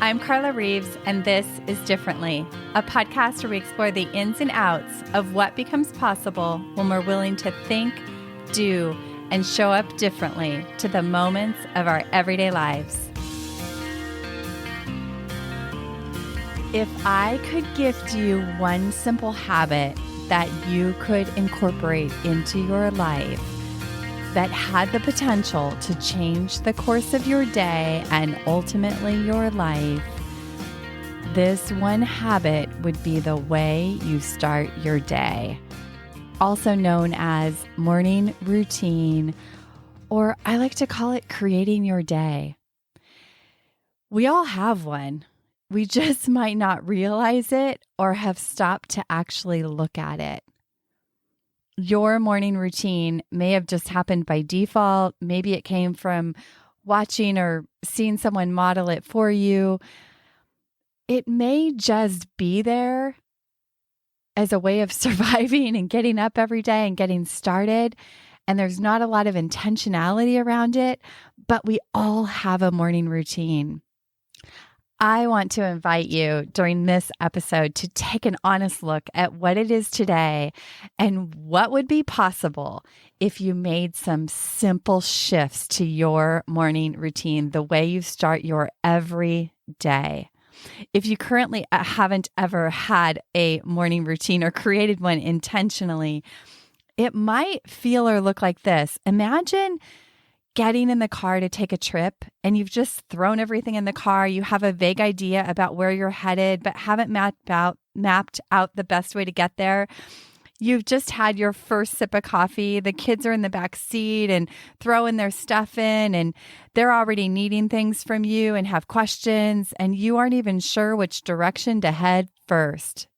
I'm Carla Reeves, and this is Differently, a podcast where we explore the ins and outs of what becomes possible when we're willing to think, do, and show up differently to the moments of our everyday lives. If I could gift you one simple habit that you could incorporate into your life that had the potential to change the course of your day and ultimately your life, this one habit would be the way you start your day, also known as morning routine, or I like to call it creating your day. We all have one. We just might not realize it or have stopped to actually look at it. Your morning routine may have just happened by default. Maybe it came from watching or seeing someone model it for you. It may just be there as a way of surviving and getting up every day and getting started. And there's not a lot of intentionality around it, but we all have a morning routine. I want to invite you during this episode to take an honest look at what it is today and what would be possible if you made some simple shifts to your morning routine, the way you start your every day. If you currently haven't ever had a morning routine or created one intentionally, it might feel or look like this. Imagine getting in the car to take a trip and you've just thrown everything in the car. You have a vague idea about where you're headed, but haven't mapped out the best way to get there. You've just had your first sip of coffee. The kids are in the back seat and throwing their stuff in, and they're already needing things from you and have questions, and you aren't even sure which direction to head first.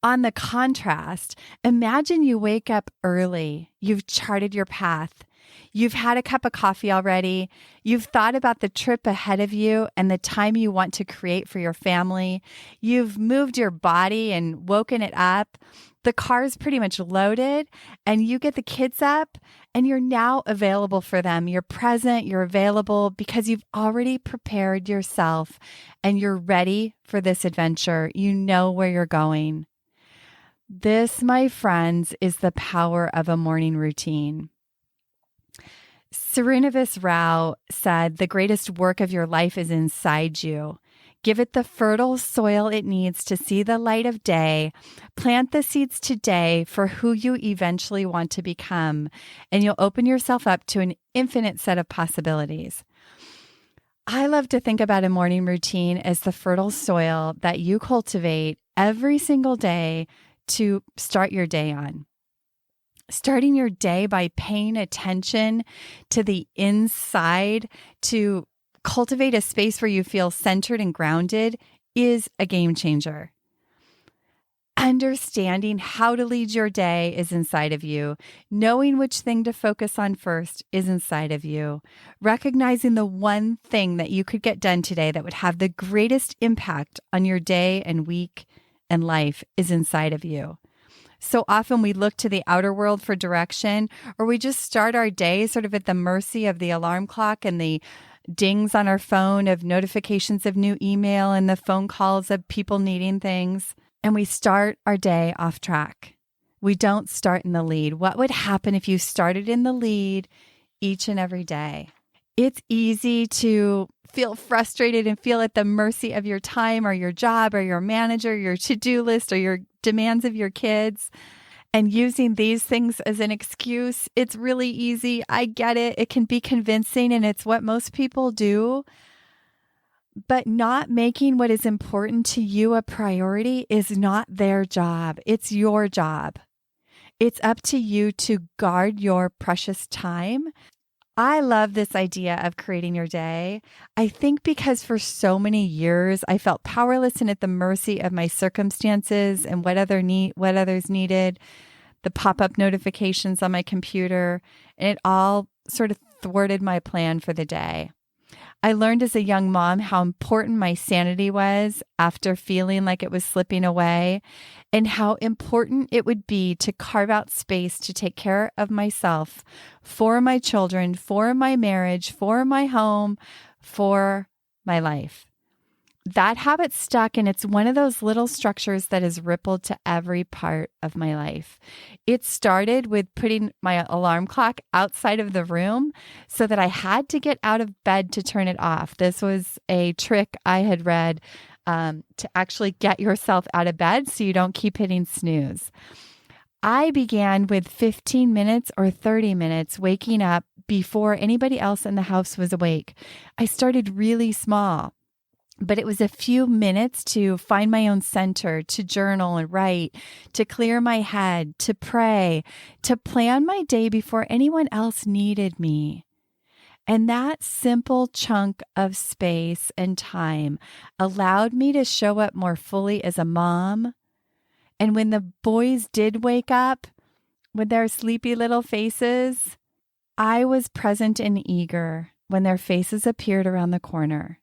On the contrast, imagine you wake up early. You've charted your path. You've had a cup of coffee already. You've thought about the trip ahead of you and the time you want to create for your family. You've moved your body and woken it up. The car's pretty much loaded, and you get the kids up and you're now available for them. You're present, you're available because you've already prepared yourself and you're ready for this adventure. You know where you're going. This, my friends, is the power of a morning routine. Srinivas Rao said, "The greatest work of your life is inside you. Give it the fertile soil it needs to see the light of day. Plant the seeds today for who you eventually want to become, and you'll open yourself up to an infinite set of possibilities." I love to think about a morning routine as the fertile soil that you cultivate every single day to start your day on. Starting your day by paying attention to the inside to cultivate a space where you feel centered and grounded is a game changer. Understanding how to lead your day is inside of you. Knowing which thing to focus on first is inside of you. Recognizing the one thing that you could get done today that would have the greatest impact on your day and week and life is inside of you. So often we look to the outer world for direction, or we just start our day sort of at the mercy of the alarm clock and the dings on our phone of notifications of new email and the phone calls of people needing things. And we start our day off track. We don't start in the lead. What would happen if you started in the lead each and every day? It's easy to feel frustrated and feel at the mercy of your time or your job or your manager, your to-do list or your demands of your kids. And using these things as an excuse, it's really easy. I get it. It can be convincing, and it's what most people do. But not making what is important to you a priority is not their job. It's your job. It's up to you to guard your precious time. I love this idea of creating your day. I think because for so many years, I felt powerless and at the mercy of my circumstances and what others needed, the pop-up notifications on my computer, and it all sort of thwarted my plan for the day. I learned as a young mom how important my sanity was after feeling like it was slipping away, and how important it would be to carve out space to take care of myself, for my children, for my marriage, for my home, for my life. That habit stuck, and it's one of those little structures that has rippled to every part of my life. It started with putting my alarm clock outside of the room so that I had to get out of bed to turn it off. This was a trick I had read to actually get yourself out of bed so you don't keep hitting snooze. I began with 15 minutes or 30 minutes waking up before anybody else in the house was awake. I started really small. But it was a few minutes to find my own center, to journal and write, to clear my head, to pray, to plan my day before anyone else needed me. And that simple chunk of space and time allowed me to show up more fully as a mom. And when the boys did wake up with their sleepy little faces, I was present and eager when their faces appeared around the corner.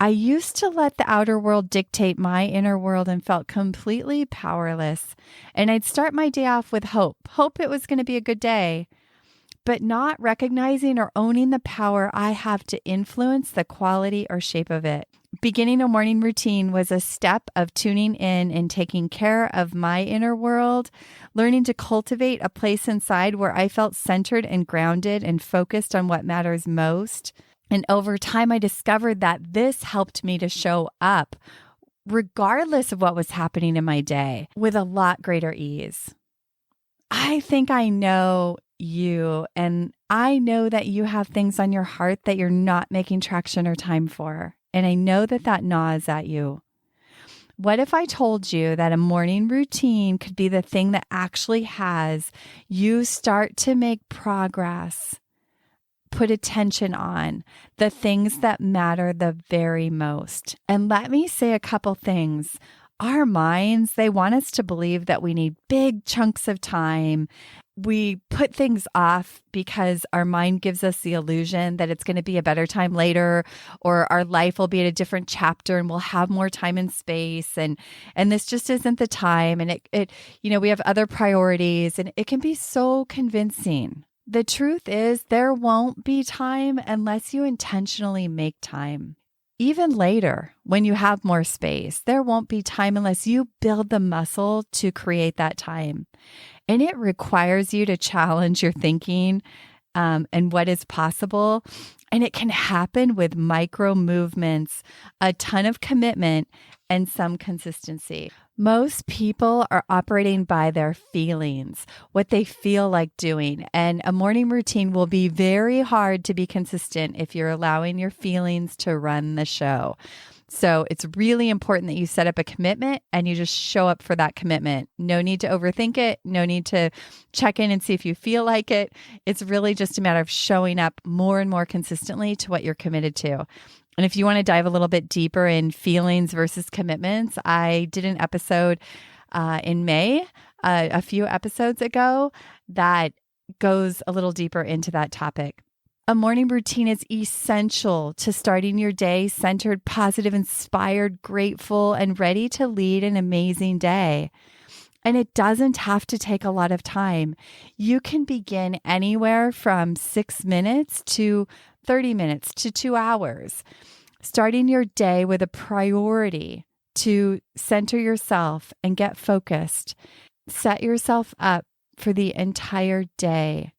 I used to let the outer world dictate my inner world and felt completely powerless. And I'd start my day off with hope it was going to be a good day, but not recognizing or owning the power I have to influence the quality or shape of it. Beginning a morning routine was a step of tuning in and taking care of my inner world, learning to cultivate a place inside where I felt centered and grounded and focused on what matters most. And over time, I discovered that this helped me to show up, regardless of what was happening in my day, with a lot greater ease. I think I know you, and I know that you have things on your heart that you're not making traction or time for. And I know that that gnaws at you. What if I told you that a morning routine could be the thing that actually has you start to make progress? Put attention on the things that matter the very most. And let me say a couple things. Our minds, they want us to believe that we need big chunks of time. We put things off because our mind gives us the illusion that it's going to be a better time later, or our life will be at a different chapter and we'll have more time and space. And this just isn't the time. And it we have other priorities, and it can be so convincing. The truth is, there won't be time unless you intentionally make time. Even later, when you have more space, there won't be time unless you build the muscle to create that time. And it requires you to challenge your thinking and what is possible. And it can happen with micro movements, a ton of commitment, and some consistency. Most people are operating by their feelings, what they feel like doing. And a morning routine will be very hard to be consistent if you're allowing your feelings to run the show. So it's really important that you set up a commitment and you just show up for that commitment. No need to overthink it. No need to check in and see if you feel like it. It's really just a matter of showing up more and more consistently to what you're committed to. And if you want to dive a little bit deeper in feelings versus commitments, I did an episode in May, a few episodes ago, that goes a little deeper into that topic. A morning routine is essential to starting your day centered, positive, inspired, grateful, and ready to lead an amazing day. And it doesn't have to take a lot of time. You can begin anywhere from 6 minutes to 30 minutes to 2 hours. Starting your day with a priority to center yourself and get focused. Set yourself up for the entire day.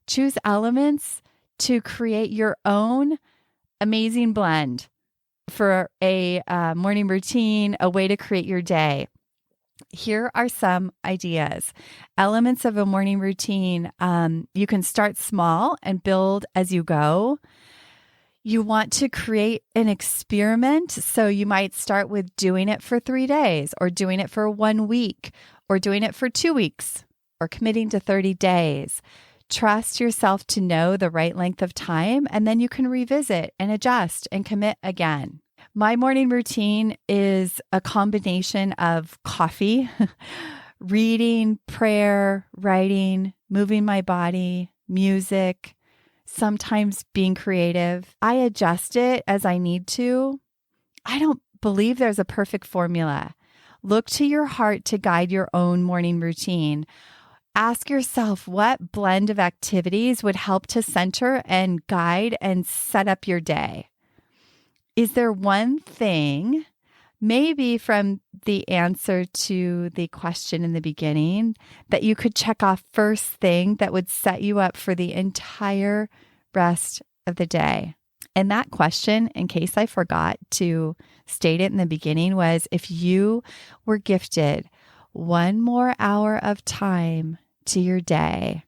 Choose elements to create your own amazing blend for a morning routine, a way to create your day. Here are some ideas. Elements of a morning routine. You can start small and build as you go. You want to create an experiment. So you might start with doing it for 3 days, or doing it for 1 week, or doing it for 2 weeks, or committing to 30 days. Trust yourself to know the right length of time, and then you can revisit and adjust and commit again. My morning routine is a combination of coffee, reading, prayer, writing, moving my body, music, sometimes being creative. I adjust it as I need to. I don't believe there's a perfect formula. Look to your heart to guide your own morning routine. Ask yourself what blend of activities would help to center and guide and set up your day. Is there one thing, maybe from the answer to the question in the beginning, that you could check off first thing that would set you up for the entire rest of the day? And that question, in case I forgot to state it in the beginning, was if you were gifted one more hour of time to your day,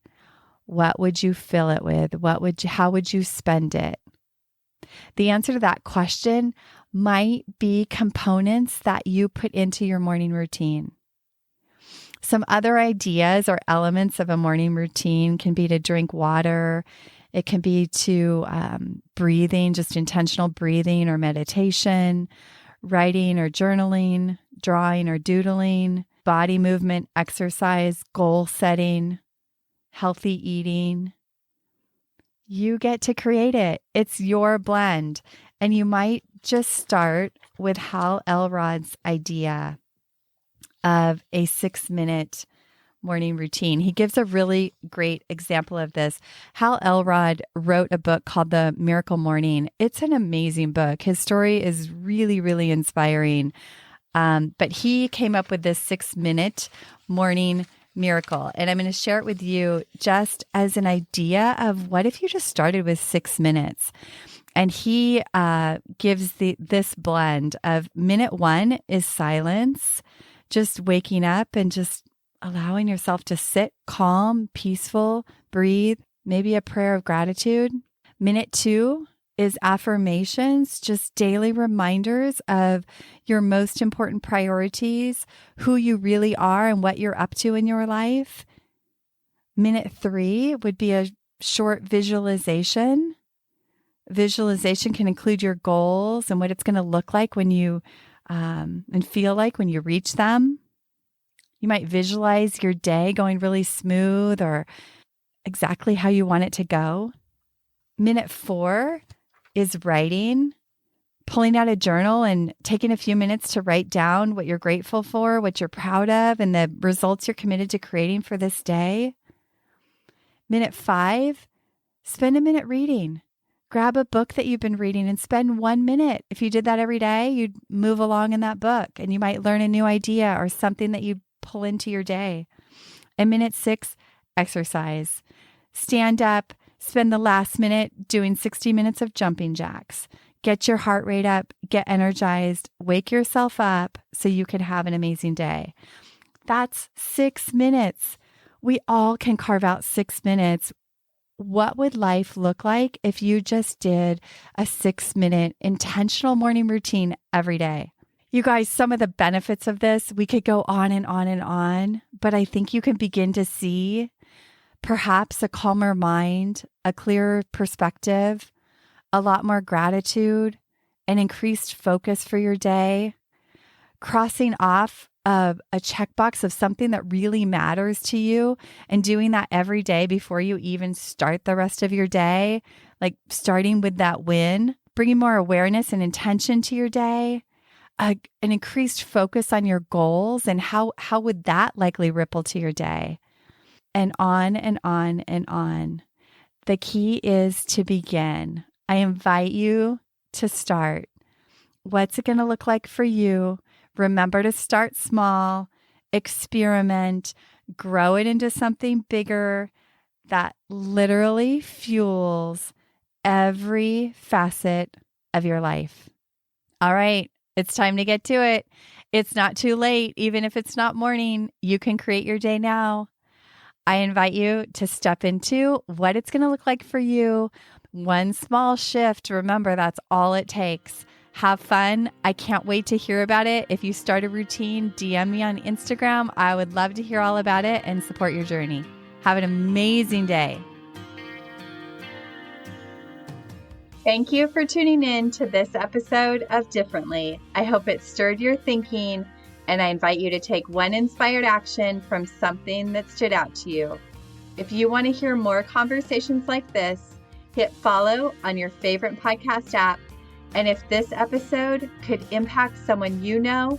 what would you fill it with? How would you spend it? The answer to that question might be components that you put into your morning routine. Some other ideas or elements of a morning routine can be to drink water. It can be to breathing, just intentional breathing or meditation, writing or journaling, drawing or doodling, body movement, exercise, goal setting, healthy eating. You get to create it. It's your blend. And you might just start with Hal Elrod's idea of a 6-minute morning routine. He gives a really great example of this. Hal Elrod wrote a book called The Miracle Morning. It's an amazing book. His story is really, really inspiring. But he came up with this 6-minute morning miracle. And I'm going to share it with you just as an idea of what if you just started with 6 minutes. And he gives this blend of minute 1 is silence, just waking up and just allowing yourself to sit calm, peaceful, breathe, maybe a prayer of gratitude. Minute 2 is affirmations, just daily reminders of your most important priorities, who you really are and what you're up to in your life. Minute 3 would be a short visualization. Visualization can include your goals and what it's going to look like when you and feel like when you reach them. You might visualize your day going really smooth or exactly how you want it to go. Minute 4 is writing, pulling out a journal and taking a few minutes to write down what you're grateful for, what you're proud of, and the results you're committed to creating for this day. Minute 5, spend a minute reading. Grab a book that you've been reading and spend 1 minute. If you did that every day, you'd move along in that book and you might learn a new idea or something that you pull into your day. And minute 6, exercise. Stand up, spend the last minute doing 60 minutes of jumping jacks. Get your heart rate up, get energized, wake yourself up so you can have an amazing day. That's 6 minutes. We all can carve out 6 minutes. What would life look like if you just did a 6-minute intentional morning routine every day? You guys, some of the benefits of this, we could go on and on and on, but I think you can begin to see perhaps a calmer mind, a clearer perspective, a lot more gratitude, an increased focus for your day, crossing off a checkbox of something that really matters to you and doing that every day before you even start the rest of your day, like starting with that win, bringing more awareness and intention to your day, an increased focus on your goals and how would that likely ripple to your day, and on and on and on. The key is to begin. I invite you to start. What's it going to look like for you? Remember to start small, experiment, grow it into something bigger that literally fuels every facet of your life. All right, it's time to get to it. It's not too late. Even if it's not morning, you can create your day now. I invite you to step into what it's going to look like for you. One small shift. Remember, that's all it takes. Have fun. I can't wait to hear about it. If you start a routine, DM me on Instagram. I would love to hear all about it and support your journey. Have an amazing day. Thank you for tuning in to this episode of Differently. I hope it stirred your thinking, and I invite you to take one inspired action from something that stood out to you. If you want to hear more conversations like this, hit follow on your favorite podcast app. And if this episode could impact someone you know,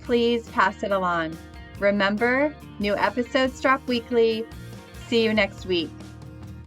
please pass it along. Remember, new episodes drop weekly. See you next week.